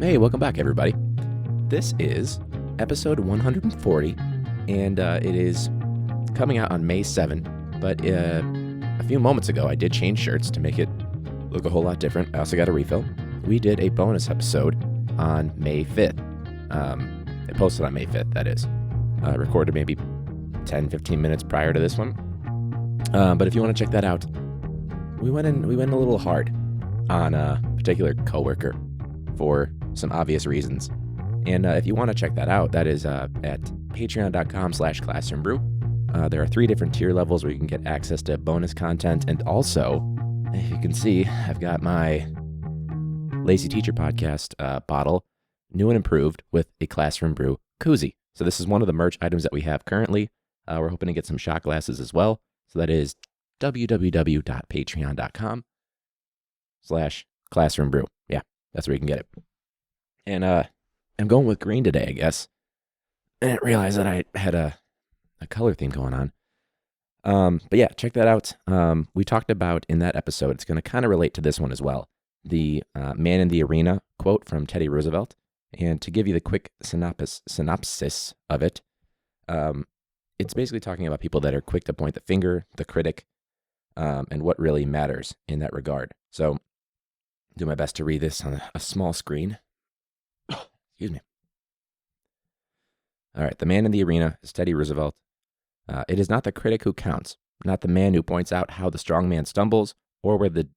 Hey, welcome back, everybody. This is episode 140, and it is coming out on May 7th. But a few moments ago, I did change shirts to make it look a whole lot different. I also got a refill. We did a bonus episode on May 5th. It posted on May 5th, that is. Recorded maybe 10, 15 minutes prior to this one. But if you want to check that out, we went a little hard on a particular coworker for some obvious reasons. And if you want to check that out, that is at patreon.com/classroombrew. There are 3 different tier levels where you can get access to bonus content. And also, if you can see, I've got my Lazy Teacher podcast bottle, new and improved, with a Classroom Brew koozie. So this is one of the merch items that we have currently. We're hoping to get some shot glasses as well. So that is www.patreon.com/classroombrew. Yeah, that's where you can get it. And I'm going with green today, I guess. I didn't realize that I had a color theme going on. But yeah, check that out. We talked about in that episode, it's going to kind of relate to this one as well, the Man in the Arena quote from Teddy Roosevelt. And to give you the quick synopsis of it, it's basically talking about people that are quick to point the finger, the critic, and what really matters in that regard. So do my best to read this on a small screen. Excuse me. All right. The man in the arena is Teddy Roosevelt. It is not the critic who counts, not the man who points out how the strong man stumbles, or where the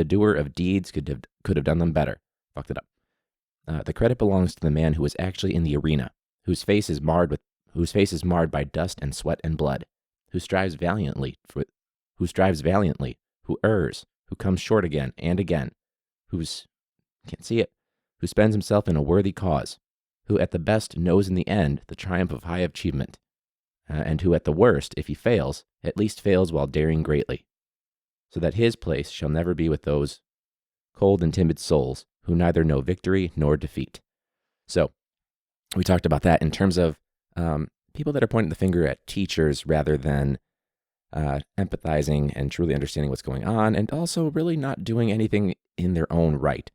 doer of deeds could have done them better. Fucked it up. The credit belongs to the man who is actually in the arena, whose face is marred by dust and sweat and blood, who strives valiantly, who errs, who comes short again and again, who spends himself in a worthy cause, who at the best knows in the end the triumph of high achievement, and who at the worst, if he fails, at least fails while daring greatly, so that his place shall never be with those cold and timid souls who neither know victory nor defeat. So we talked about that in terms of people that are pointing the finger at teachers rather than empathizing and truly understanding what's going on, and also really not doing anything in their own right.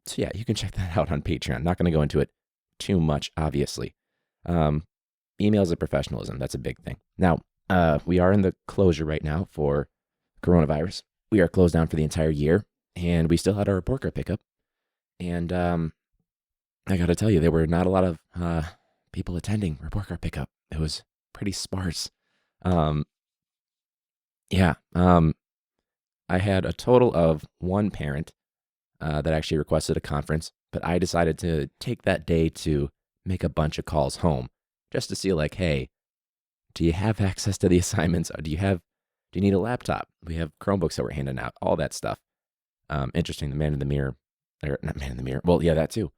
So yeah, you can check that out on Patreon. Not going to go into it too much, obviously. Emails of professionalism, that's a big thing. Now, we are in the closure right now for coronavirus. We are closed down for the entire year, and we still had our report card pickup. And I got to tell you, there were not a lot of people attending report card pickup. It was pretty sparse. I had a total of 1 parent that actually requested a conference, but I decided to take that day to make a bunch of calls home just to see, like, hey, do you have access to the assignments? Do you need a laptop? We have Chromebooks that we're handing out, all that stuff. Interesting, the man in the mirror, or not man in the mirror. Well, yeah, that too.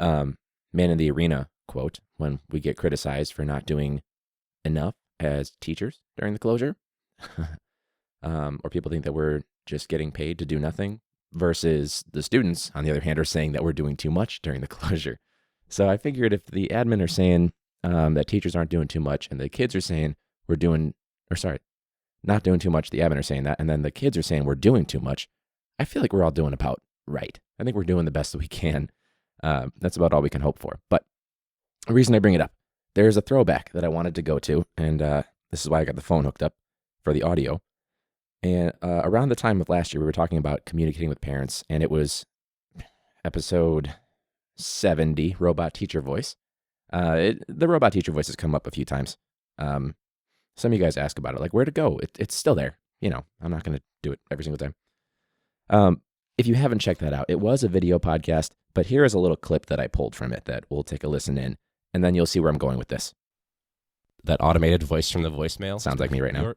Man in the arena quote, when we get criticized for not doing enough as teachers during the closure, or people think that we're just getting paid to do nothing, versus the students, on the other hand, are saying that we're doing too much during the closure. So I figured if the admin are saying that teachers aren't doing too much, and the kids are saying not doing too much, the admin are saying that, and then the kids are saying we're doing too much, I feel like we're all doing about right. I think we're doing the best that we can. That's about all we can hope for. But the reason I bring it up, there's a throwback that I wanted to go to, and this is why I got the phone hooked up for the audio. And around the time of last year, we were talking about communicating with parents, and it was episode 70, Robot Teacher Voice. The Robot Teacher Voice has come up a few times. Some of you guys ask about it, like, where'd it go? It's still there. You know, I'm not going to do it every single time. If you haven't checked that out, it was a video podcast, but here is a little clip that I pulled from it that we'll take a listen in, and then you'll see where I'm going with this. That automated voice from the voicemail sounds like me right now.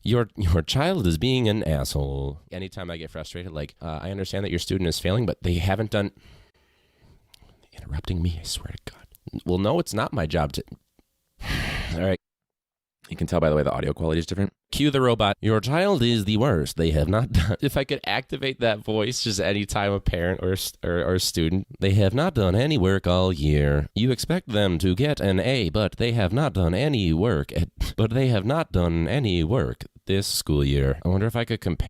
Your child is being an asshole. Anytime I get frustrated, like, I understand that your student is failing, but they haven't done... Interrupting me, I swear to God. Well, no, it's not my job to... All right. You can tell by the way the audio quality is different. Cue the robot. Your child is the worst. They have not done... If I could activate that voice just anytime a parent or student, they have not done any work all year. You expect them to get an A, but they have not done any work. This school year. I wonder if I could compare.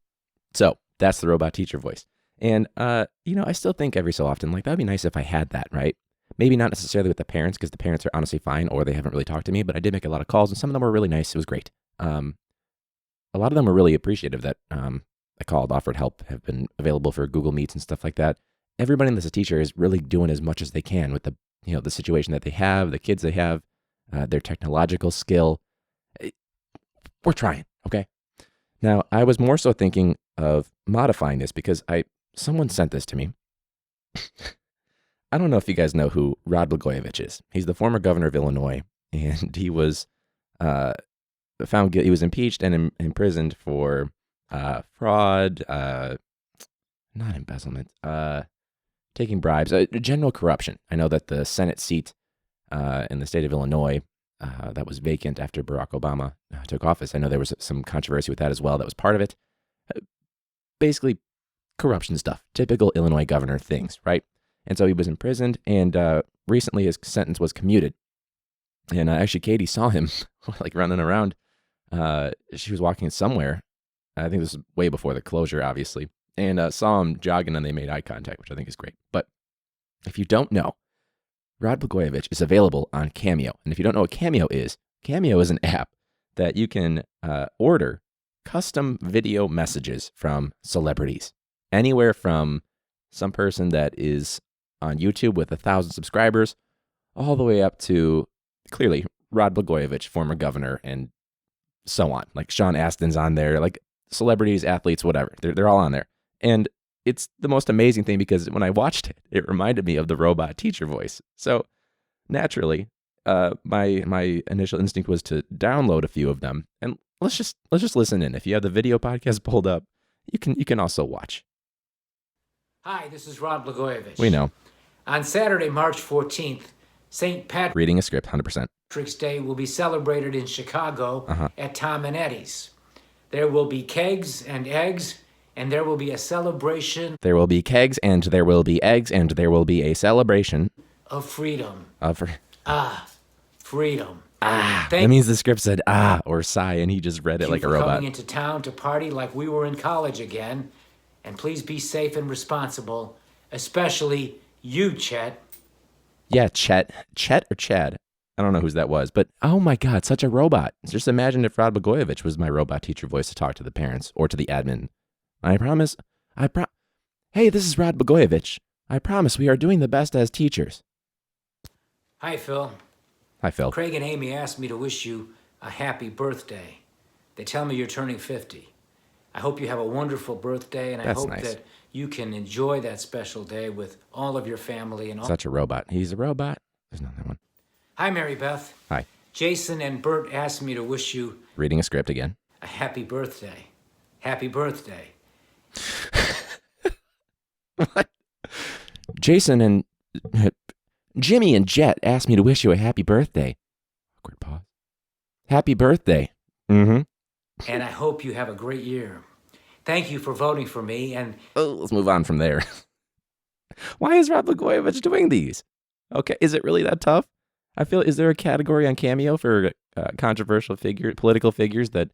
So that's the robot teacher voice. And, I still think every so often, like, that'd be nice if I had that, right? Maybe not necessarily with the parents, because the parents are honestly fine, or they haven't really talked to me, but I did make a lot of calls, and some of them were really nice. It was great. A lot of them were really appreciative that I called, offered help, have been available for Google Meets and stuff like that. Everybody that's a teacher is really doing as much as they can with the situation that they have, the kids they have, their technological skill. We're trying, okay? Now, I was more so thinking of modifying this because someone sent this to me. I don't know if you guys know who Rod Blagojevich is. He's the former governor of Illinois, and he was found guilty. He was impeached and imprisoned for fraud, not embezzlement, taking bribes, general corruption. I know that the Senate seat in the state of Illinois that was vacant after Barack Obama took office. I know there was some controversy with that as well. That was part of it. Basically, corruption stuff, typical Illinois governor things, right? And so he was imprisoned, and recently his sentence was commuted. And actually, Katie saw him like running around. She was walking somewhere. I think this was way before the closure, obviously, and saw him jogging, and they made eye contact, which I think is great. But if you don't know, Rod Blagojevich is available on Cameo. And if you don't know what Cameo is an app that you can order custom video messages from celebrities. Anywhere from some person that is on YouTube with 1,000 subscribers, all the way up to, clearly, Rod Blagojevich, former governor, and so on. Like Sean Astin's on there, like celebrities, athletes, whatever. They're all on there. And it's the most amazing thing because when I watched it, it reminded me of the robot teacher voice. So naturally, my initial instinct was to download a few of them, and let's just listen in. If you have the video podcast pulled up, you can also watch. Hi, this is Rod Blagojevich. We know. On Saturday, March 14th, St. Reading a script, 100%. Patrick's Day will be celebrated in Chicago at Tom and Eddie's. There will be kegs and eggs, and there will be a celebration. There will be kegs, and there will be eggs, and there will be a celebration of freedom. Freedom. That means the script said or sigh, and he just read it like a robot. Coming into town to party like we were in college again, and please be safe and responsible, especially you, Chet. Yeah, Chet or Chad. I don't know whose that was, but oh my God, such a robot. Just imagine if Rod Blagojevich was my robot teacher voice to talk to the parents or to the admin. Hey, this is Rod Blagojevich. I promise we are doing the best as teachers. Hi, Phil. Hi, Phil. Craig and Amy asked me to wish you a happy birthday. They tell me you're turning 50. I hope you have a wonderful birthday, and I hope that you can enjoy that special day with all of your family and all. Such a robot. He's a robot. There's another one. Hi, Mary Beth. Hi. Jason and Bert asked me to wish you... Reading a script again. A happy birthday. Happy birthday. What? Jason and... Jimmy and Jet asked me to wish you a happy birthday. Awkward pause. Happy birthday. Mm-hmm. And I hope you have a great year. Thank you for voting for me, and... let's move on from there. Why is Rod Blagojevich doing these? Okay, is it really that tough? Is there a category on Cameo for controversial political figures that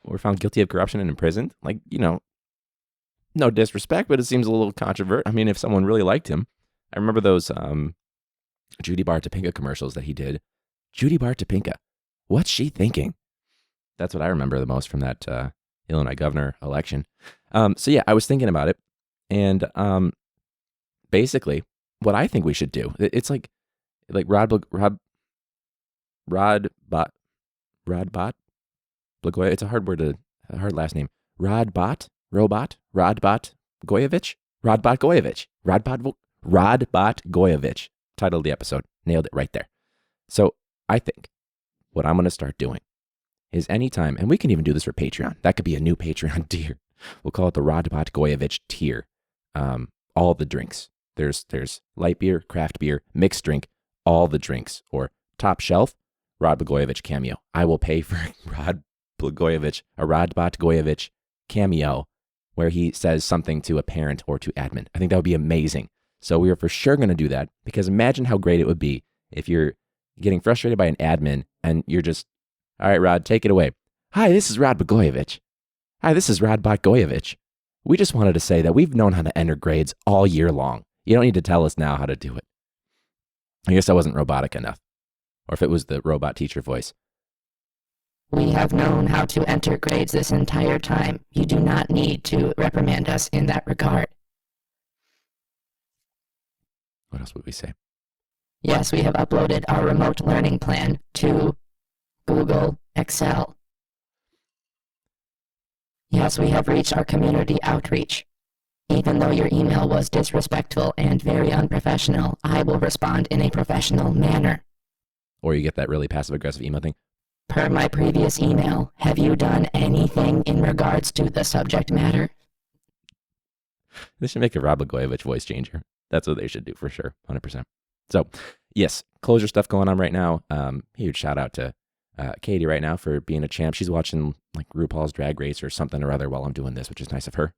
were found guilty of corruption and imprisoned? Like, no disrespect, but it seems a little controversial. I mean, if someone really liked him. I remember those Judy Bar-Topinka commercials that he did. Judy Bar-Topinka. What's she thinking? That's what I remember the most from that Illinois governor election. So yeah, I was thinking about it. And basically, what I think we should do, it's like Rod Bot, Blagojevich. It's a hard last name. Rod Bot-Gojevich. Title of the episode. Nailed it right there. So I think what I'm going to start doing is anytime, and we can even do this for Patreon. That could be a new Patreon tier. We'll call it the Rod Bot-Gojevich tier. All the drinks. There's light beer, craft beer, mixed drink, all the drinks. Or top shelf, Rod Blagojevich Cameo. I will pay for Rod Bot-Gojevich Cameo, where he says something to a parent or to admin. I think that would be amazing. So we are for sure going to do that, because imagine how great it would be if you're getting frustrated by an admin and you're just, all right, Rod, take it away. Hi, this is Rod Blagojevich. Hi, this is Rod Bot-Gojevich. We just wanted to say that we've known how to enter grades all year long. You don't need to tell us now how to do it. I guess I wasn't robotic enough. Or if it was the robot teacher voice. We have known how to enter grades this entire time. You do not need to reprimand us in that regard. What else would we say? Yes, we have uploaded our remote learning plan to Google Excel. Yes, we have reached our community outreach. Even though your email was disrespectful and very unprofessional, I will respond in a professional manner. Or you get that really passive-aggressive email thing. Per my previous email, have you done anything in regards to the subject matter? They should make a Blagojevich voice changer. That's what they should do for sure, 100%. So, yes, closure stuff going on right now. Huge shout out to Katie right now for being a champ. She's watching like RuPaul's Drag Race or something or other while I'm doing this, which is nice of her.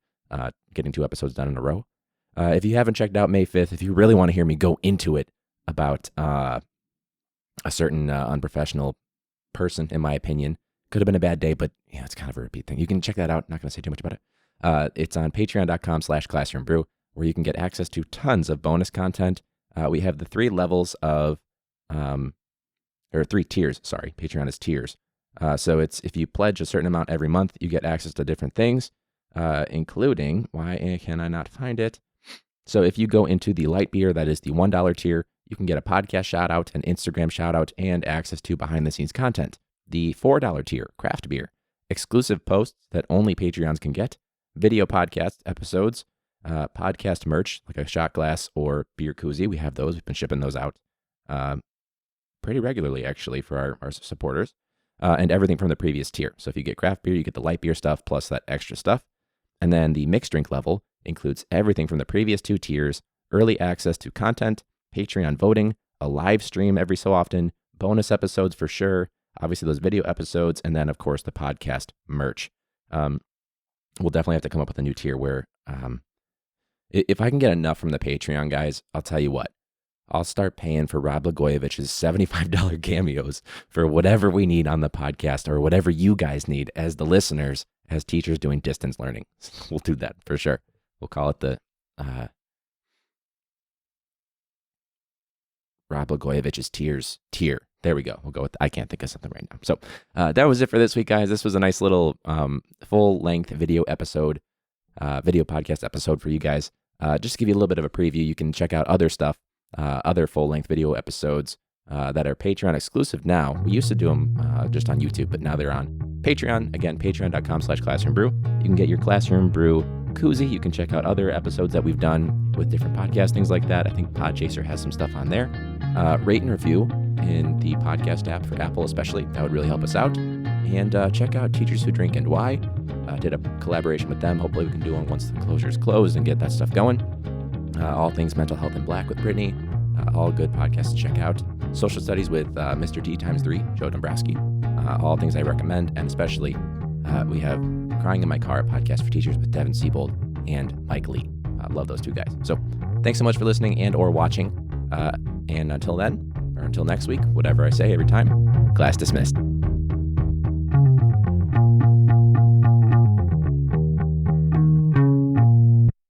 Getting 2 episodes done in a row. If you haven't checked out May 5th, if you really want to hear me go into it about a certain unprofessional person, in my opinion, could have been a bad day, but yeah, it's kind of a repeat thing. You can check that out. Not going to say too much about it. It's on patreon.com/classroombrew, where you can get access to tons of bonus content. We have the 3 levels of, or 3 tiers, sorry. Patreon is tiers. So it's if you pledge a certain amount every month, you get access to different things, including, why can I not find it? So if you go into the light beer, that is the $1 tier, you can get a podcast shout out, an Instagram shout out, and access to behind the scenes content. The $4 tier, craft beer, exclusive posts that only Patreons can get, video podcast episodes, podcast merch, like a shot glass or beer koozie. We have those. We've been shipping those out pretty regularly, actually, for our supporters, and everything from the previous tier. So if you get craft beer, you get the light beer stuff plus that extra stuff. And then the mixed drink level includes everything from the previous 2 tiers, early access to content, Patreon voting, a live stream every so often, bonus episodes for sure, obviously those video episodes, and then, of course, the podcast merch. We'll definitely have to come up with a new tier where if I can get enough from the Patreon guys, I'll tell you what, I'll start paying for Blagojevich's $75 cameos for whatever we need on the podcast or whatever you guys need as the listeners, as teachers doing distance learning. We'll do that for sure. We'll call it the Blagojevich's tier. There we go. We'll go with I can't think of something right now. So that was it for this week, guys. This was a nice little full-length video podcast episode for you guys. Just to give you a little bit of a preview, you can check out other stuff, other full-length video episodes that are Patreon exclusive now. We used to do them just on YouTube, but now they're on Patreon. Again, patreon.com/classroombrew. You can get your Classroom Brew koozie. You can check out other episodes that we've done with different podcasts, things like that. I think Podchaser has some stuff on there. Rate and review in the podcast app for Apple especially. That would really help us out. And check out Teachers Who Drink and Why. Did a collaboration with them. Hopefully we can do one once the closure's closed and get that stuff going. All Things Mental Health in Black with Brittany. All good podcasts to check out. Social Studies with Mr. D x3, Joe Dombrowski. All things I recommend, and especially we have Crying in My Car, a podcast for teachers with Devin Siebold and Mike Lee. Love those 2 guys. So thanks so much for listening and or watching. And until then, or until next week, whatever I say every time, class dismissed.